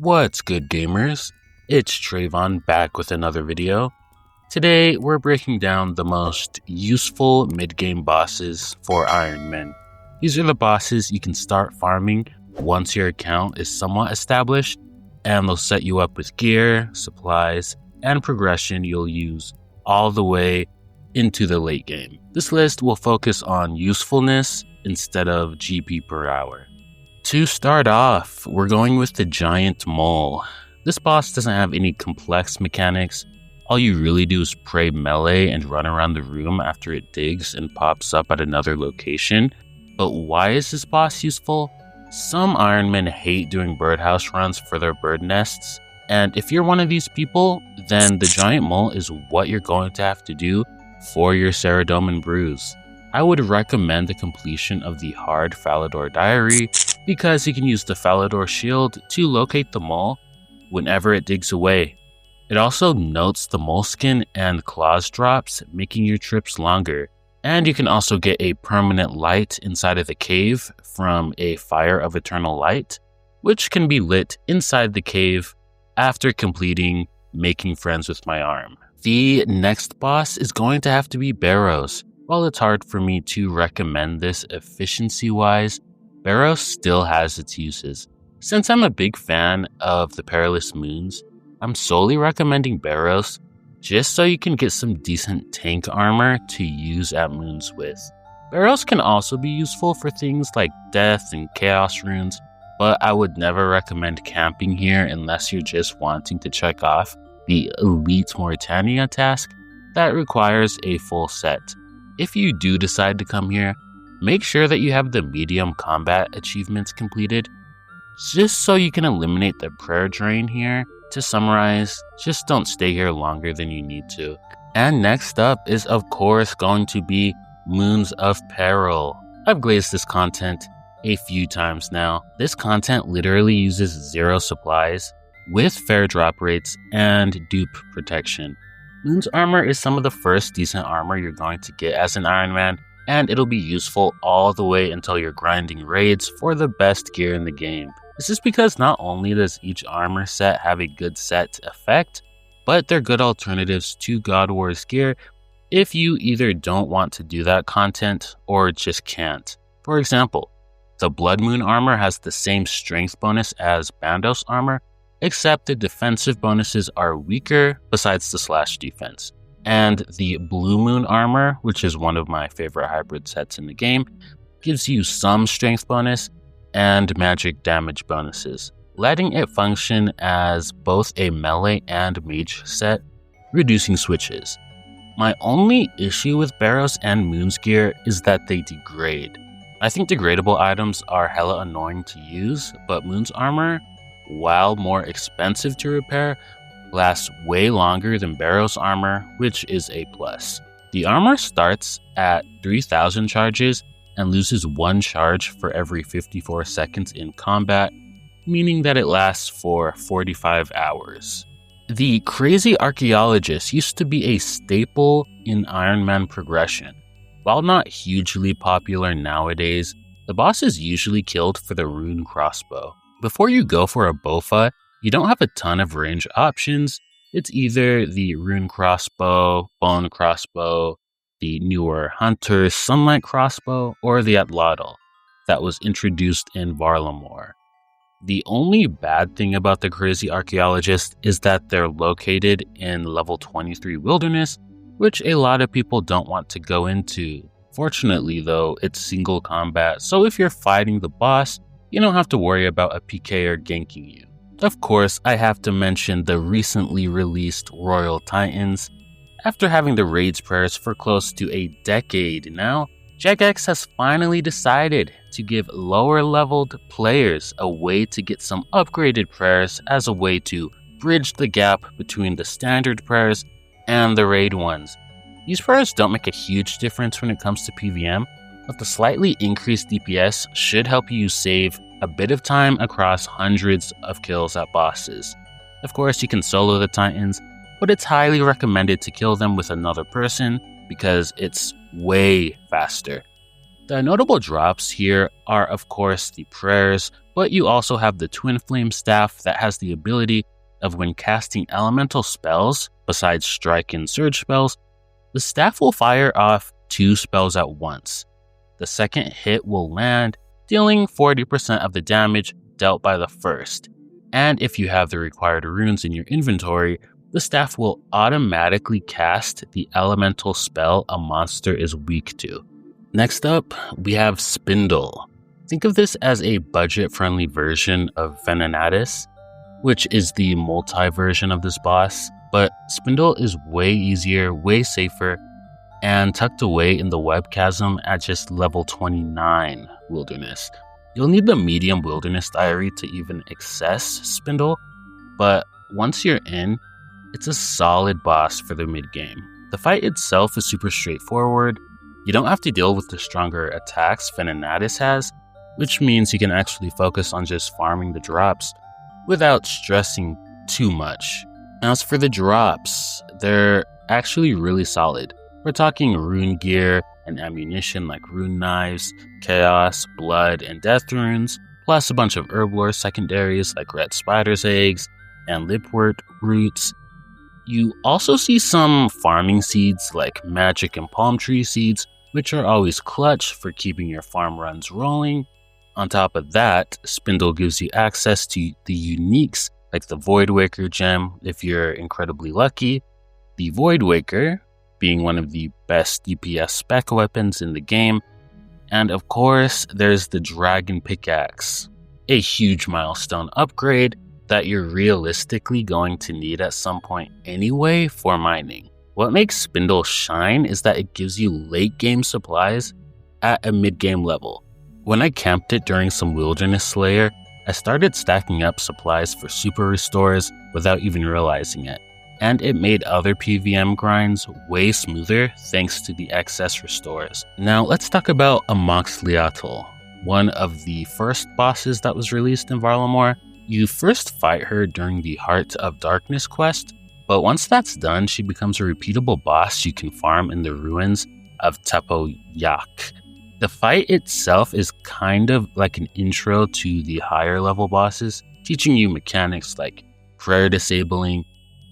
What's good, gamers? It's Trayvon back with another video. Today we're breaking down the most useful mid-game bosses for Ironmen. These are the bosses you can start farming once your account is somewhat established, and they'll set you up with gear, supplies, and progression you'll use all the way into the late game. This list will focus on usefulness instead of GP per hour. To start off, we're going with the Giant Mole. This boss doesn't have any complex mechanics. All you really do is pray melee and run around the room after it digs and pops up at another location. But why is this boss useful? Some Ironmen hate doing birdhouse runs for their bird nests, and if you're one of these people, then the Giant Mole is what you're going to have to do for your Saradomin Bruise. I would recommend the completion of the Hard Falador Diary because you can use the Falador Shield to locate the mole whenever it digs away. It also notes the moleskin and claws drops, making your trips longer. And you can also get a permanent light inside of the cave from a Fire of Eternal Light, which can be lit inside the cave after completing Making Friends with My Arm. The next boss is going to have to be Barrows. While it's hard for me to recommend this efficiency-wise, Barrows still has its uses. Since I'm a big fan of the Perilous Moons, I'm solely recommending Barrows just so you can get some decent tank armor to use at moons with. Barrows can also be useful for things like death and chaos runes, but I would never recommend camping here unless you're just wanting to check off the Elite Mauritania task that requires a full set. If you do decide to come here, make sure that you have the medium combat achievements completed, just so you can eliminate the prayer drain here. To summarize, just don't stay here longer than you need to. And next up is of course going to be Moons of Peril. I've glazed this content a few times now. This content literally uses 0 supplies with fair drop rates and dupe protection. Moon's armor is some of the first decent armor you're going to get as an Ironman, and it'll be useful all the way until you're grinding raids for the best gear in the game. This is because not only does each armor set have a good set effect, but they're good alternatives to God War's gear if you either don't want to do that content or just can't. For example, the Blood Moon armor has the same strength bonus as Bandos armor, except the defensive bonuses are weaker besides the slash defense. And the Blue Moon armor, which is one of my favorite hybrid sets in the game, gives you some strength bonus and magic damage bonuses, letting it function as both a melee and mage set, reducing switches. My only issue with Barrows and Moon's gear is that they degrade. I think degradable items are hella annoying to use, but Moon's armor, while more expensive to repair, lasts way longer than Barrows armor, which is a plus. The armor starts at 3,000 charges and loses 1 charge for every 54 seconds in combat, meaning that it lasts for 45 hours. The Crazy Archeologist used to be a staple in Ironman progression. While not hugely popular nowadays, the boss is usually killed for the rune crossbow. Before you go for a Bofa, you don't have a ton of range options. It's either the rune crossbow, bone crossbow, the newer Hunter's Sunlight crossbow, or the Atlatl that was introduced in Varlamore. The only bad thing about the Crazy Archeologist is that they're located in level 23 Wilderness, which a lot of people don't want to go into. Fortunately though, it's single combat, so if you're fighting the boss, you don't have to worry about a PKer ganking you. Of course, I have to mention the recently released Royal Titans. After having the raids prayers for close to a decade now, Jagex has finally decided to give lower leveled players a way to get some upgraded prayers as a way to bridge the gap between the standard prayers and the raid ones. These prayers don't make a huge difference when it comes to PvM, but the slightly increased DPS should help you save a bit of time across hundreds of kills at bosses. Of course, you can solo the Titans, but it's highly recommended to kill them with another person because it's way faster. The notable drops here are, of course, the prayers, but you also have the Twin Flame Staff that has the ability of when casting elemental spells, besides strike and surge spells, the staff will fire off 2 spells at once. The second hit will land, dealing 40% of the damage dealt by the first. And if you have the required runes in your inventory, the staff will automatically cast the elemental spell a monster is weak to. Next up, we have Spindel. Think of this as a budget-friendly version of Venenatis, which is the multi-version of this boss, but Spindel is way easier, way safer, and tucked away in the web chasm at just level 29 Wilderness. You'll need the medium Wilderness Diary to even access Spindel, but once you're in, it's a solid boss for the mid-game. The fight itself is super straightforward. You don't have to deal with the stronger attacks Venenatis has, which means you can actually focus on just farming the drops without stressing too much. As for the drops, they're actually really solid. We're talking rune gear and ammunition like rune knives, chaos, blood, and death runes, plus a bunch of herblore secondaries like red spider's eggs and lipwort roots. You also see some farming seeds like magic and palm tree seeds, which are always clutch for keeping your farm runs rolling. On top of that, Spindel gives you access to the uniques like the Voidwaker gem if you're incredibly lucky, the Voidwaker being one of the best DPS spec weapons in the game, and of course there's the Dragon Pickaxe, a huge milestone upgrade that you're realistically going to need at some point anyway for mining. What makes Spindel shine is that it gives you late game supplies at a mid game level. When I camped it during some Wilderness Slayer, I started stacking up supplies for super restores without even realizing it, and it made other PVM grinds way smoother thanks to the excess restores. Now let's talk about Amoxlital, one of the first bosses that was released in Varlamore. You first fight her during the Heart of Darkness quest, but once that's done, she becomes a repeatable boss you can farm in the ruins of Tepo-Yak. The fight itself is kind of like an intro to the higher level bosses, teaching you mechanics like prayer disabling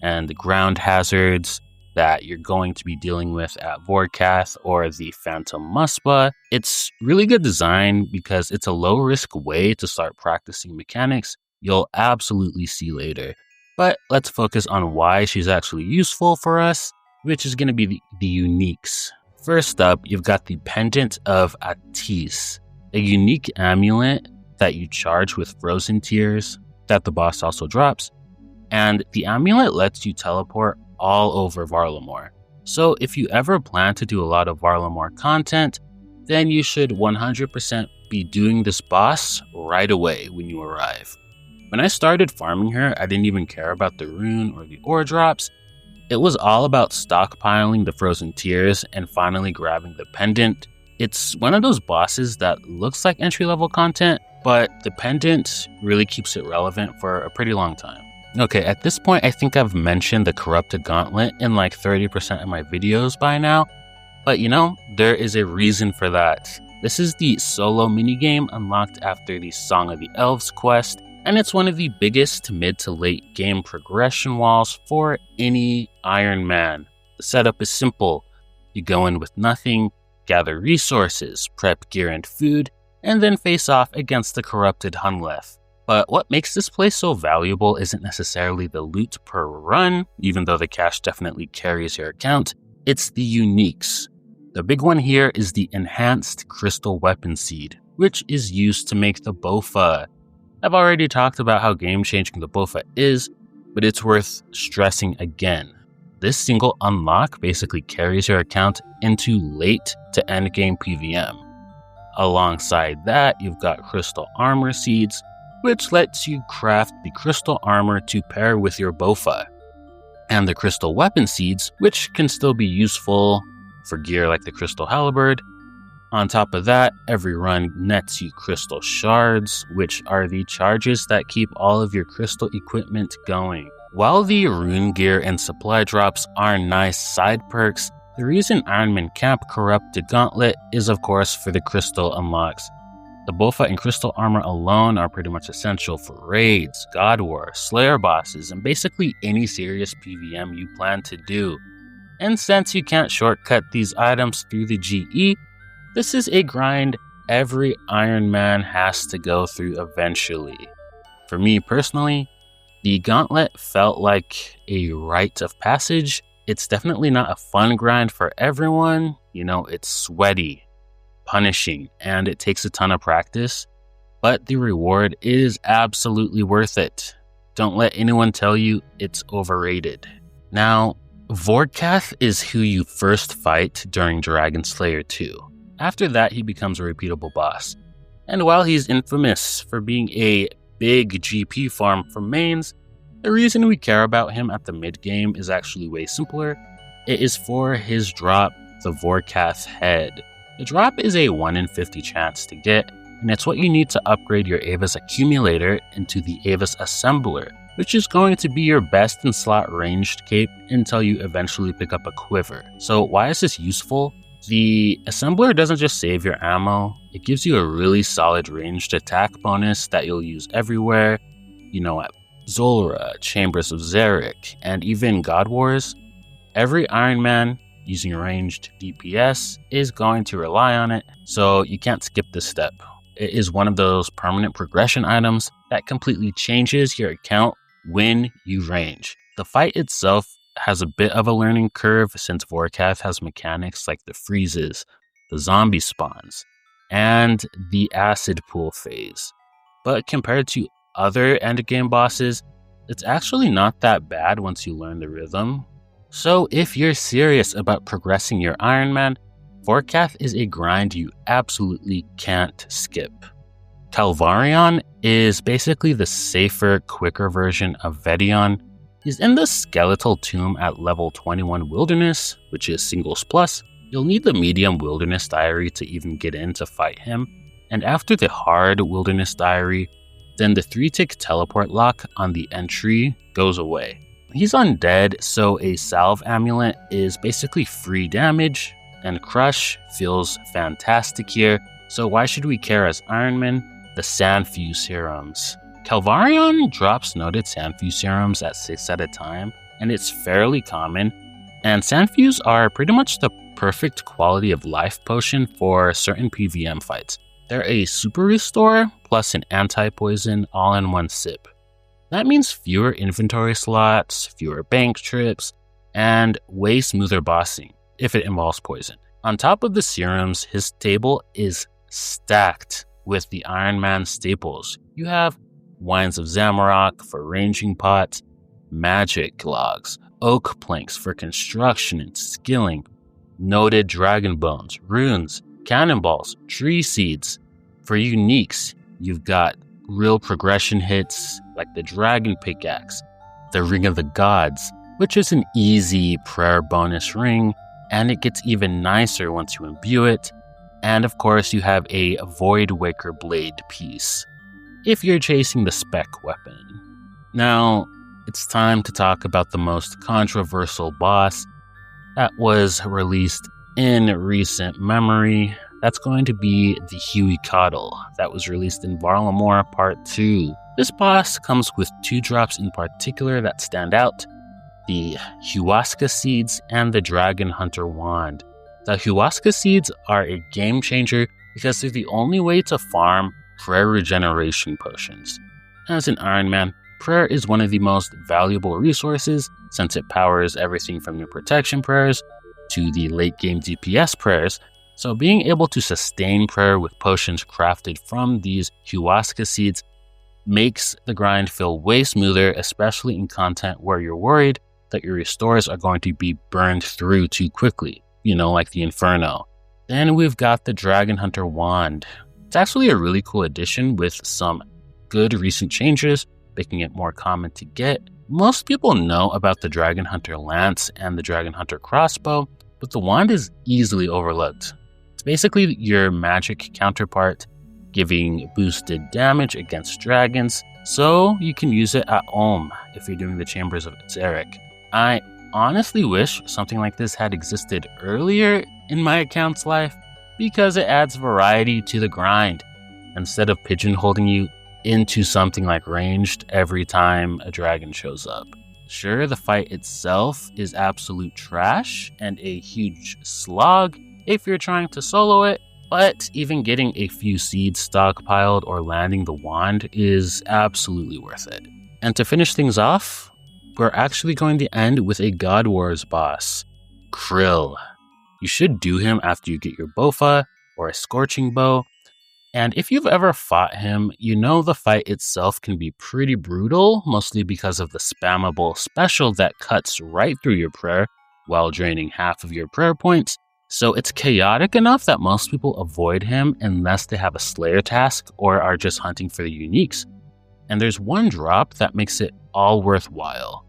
and the ground hazards that you're going to be dealing with at Vorkath or the Phantom Muspa. It's really good design because it's a low risk way to start practicing mechanics you'll absolutely see later. But let's focus on why she's actually useful for us, which is going to be the uniques. First up, you've got the Pendant of Atis, a unique amulet that you charge with Frozen Tears that the boss also drops, and the amulet lets you teleport all over Varlamore. So if you ever plan to do a lot of Varlamore content, then you should 100% be doing this boss right away when you arrive. When I started farming her, I didn't even care about the rune or the ore drops. It was all about stockpiling the Frozen Tears and finally grabbing the pendant. It's one of those bosses that looks like entry-level content, but the pendant really keeps it relevant for a pretty long time. Okay, at this point, I think I've mentioned the Corrupted Gauntlet in like 30% of my videos by now, but you know, there is a reason for that. This is the solo minigame unlocked after the Song of the Elves quest, and it's one of the biggest mid to late game progression walls for any Ironman. The setup is simple. You go in with nothing, gather resources, prep gear and food, and then face off against the corrupted Hunllef. But what makes this place so valuable isn't necessarily the loot per run, even though the cash definitely carries your account. It's the uniques. The big one here is the Enhanced Crystal Weapon Seed, which is used to make the Bofa. I've already talked about how game-changing the Bofa is, but it's worth stressing again. This single unlock basically carries your account into late to endgame PVM. Alongside that, you've got Crystal Armor Seeds, which lets you craft the crystal armor to pair with your Bofa, and the Crystal Weapon Seeds, which can still be useful for gear like the Crystal Halberd. On top of that, every run nets you Crystal Shards, which are the charges that keep all of your crystal equipment going. While the rune gear and supply drops are nice side perks, The reason Ironmen camp corrupted Gauntlet is of course for the crystal unlocks. The Bofa and crystal armor alone are pretty much essential for raids, God War, Slayer bosses, and basically any serious PvM you plan to do. And since you can't shortcut these items through the GE, this is a grind every Iron Man has to go through eventually. For me personally, the Gauntlet felt like a rite of passage. It's definitely not a fun grind for everyone. It's sweaty, punishing, and it takes a ton of practice, but the reward is absolutely worth it. Don't let anyone tell you it's overrated. Now, Vorkath is who you first fight during Dragon Slayer 2. After that, he becomes a repeatable boss. And while he's infamous for being a big GP farm for mains, the reason we care about him at the mid-game is actually way simpler. It is for his drop, the Vorkath head. The drop is a 1 in 50 chance to get, and it's what you need to upgrade your Ava's accumulator into the Ava's assembler, which is going to be your best in slot ranged cape until you eventually pick up a quiver. So why is this useful? The assembler doesn't just save your ammo, it gives you a really solid ranged attack bonus that you'll use everywhere, at Zulrah, Chambers of Xeric, and even God Wars. Every Iron Man using ranged DPS is going to rely on it, so you can't skip this step. It is one of those permanent progression items that completely changes your account when you range. The fight itself has a bit of a learning curve since Vorkath has mechanics like the freezes, the zombie spawns, and the acid pool phase. But compared to other endgame bosses, it's actually not that bad once you learn the rhythm. So if you're serious about progressing your Iron Man, Vorkath is a grind you absolutely can't skip. Calvar'ion is basically the safer, quicker version of Vedion. He's in the skeletal tomb at level 21 Wilderness, which is singles plus. You'll need the medium Wilderness Diary to even get in to fight him. And after the hard Wilderness Diary, then the 3-tick teleport lock on the entry goes away. He's undead, so a salve amulet is basically free damage, and Crush feels fantastic here, so why should we care as Ironmen? The Sandfuse serums. Calvar'ion drops noted Sandfuse serums at 6 at a time, and it's fairly common, and Sandfuse are pretty much the perfect quality of life potion for certain PvM fights. They're a super restore plus an anti-poison all in one sip. That means fewer inventory slots, fewer bank trips, and way smoother bossing if it involves poison. On top of the serums, his table is stacked with the Iron Man staples. You have Wines of Zamorak for ranging pots, magic logs, oak planks for construction and skilling, noted dragon bones, runes, cannonballs, tree seeds. For uniques, you've got real progression hits like the Dragon Pickaxe, the Ring of the Gods, which is an easy prayer bonus ring, and it gets even nicer once you imbue it. And of course, you have a Void Waker Blade piece, if you're chasing the spec weapon. Now, it's time to talk about the most controversial boss that was released in recent memory. That's going to be the Hueycoatl that was released in Varlamore Part 2. This boss comes with 2 drops in particular that stand out: the Huasca Seeds and the Dragon Hunter Wand. The Huasca Seeds are a game changer because they're the only way to farm prayer regeneration potions. As an Iron Man, prayer is one of the most valuable resources since it powers everything from your protection prayers to the late game DPS prayers. So being able to sustain prayer with potions crafted from these Huasca Seeds makes the grind feel way smoother, especially in content where you're worried that your restores are going to be burned through too quickly, like the Inferno. Then we've got the Dragon Hunter Wand. It's actually a really cool addition with some good recent changes, making it more common to get. Most people know about the Dragon Hunter Lance and the Dragon Hunter Crossbow, but the wand is easily overlooked. It's basically your magic counterpart, giving boosted damage against dragons, so you can use it at Ulm if you're doing the Chambers of Xeric. I honestly wish something like this had existed earlier in my account's life because it adds variety to the grind instead of pigeonholing you into something like ranged every time a dragon shows up. Sure, the fight itself is absolute trash and a huge slog if you're trying to solo it, but even getting a few seeds stockpiled or landing the wand is absolutely worth it. And to finish things off, we're actually going to end with a God Wars boss, Krill. You should do him after you get your Bofa or a Scorching Bow, and if you've ever fought him, you know the fight itself can be pretty brutal, mostly because of the spammable special that cuts right through your prayer while draining half of your prayer points. So it's chaotic enough that most people avoid him unless they have a Slayer task or are just hunting for the uniques. And there's one drop that makes it all worthwhile: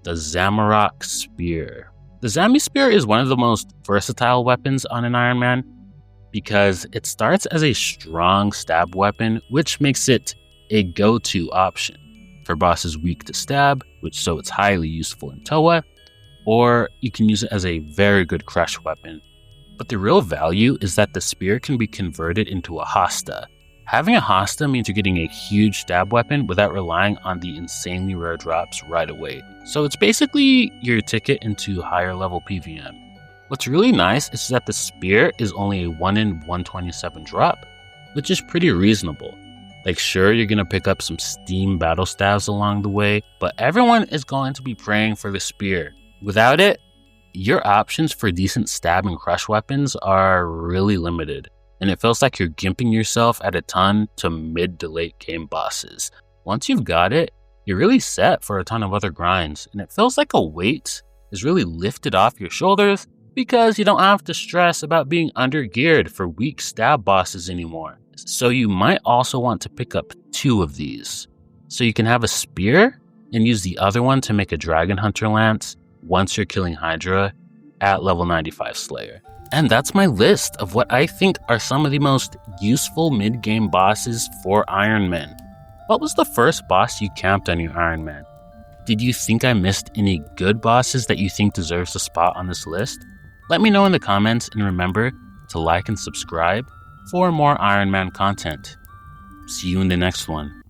the Zamorak Spear. The Zami Spear is one of the most versatile weapons on an Ironman because it starts as a strong stab weapon, which makes it a go-to option for bosses weak to stab, so it's highly useful in Toa, or you can use it as a very good crush weapon. But the real value is that the spear can be converted into a Hasta. Having a Hasta means you're getting a huge stab weapon without relying on the insanely rare drops right away. So it's basically your ticket into higher level PvM. What's really nice is that the spear is only a 1 in 127 drop, which is pretty reasonable. Like, sure, you're going to pick up some steam battle staves along the way, but everyone is going to be praying for the spear. Without it, your options for decent stab and crush weapons are really limited, and it feels like you're gimping yourself at a ton to mid to late game bosses. Once you've got it, you're really set for a ton of other grinds, and it feels like a weight is really lifted off your shoulders because you don't have to stress about being under-geared for weak stab bosses anymore. So you might also want to pick up 2 of these, so you can have a spear and use the other one to make a Dragon Hunter Lance once you're killing Hydra at level 95 Slayer. And that's my list of what I think are some of the most useful mid-game bosses for Ironmen. What was the first boss you camped on your Ironman? Did you think I missed any good bosses that you think deserves a spot on this list? Let me know in the comments, and remember to like and subscribe for more Ironman content. See you in the next one.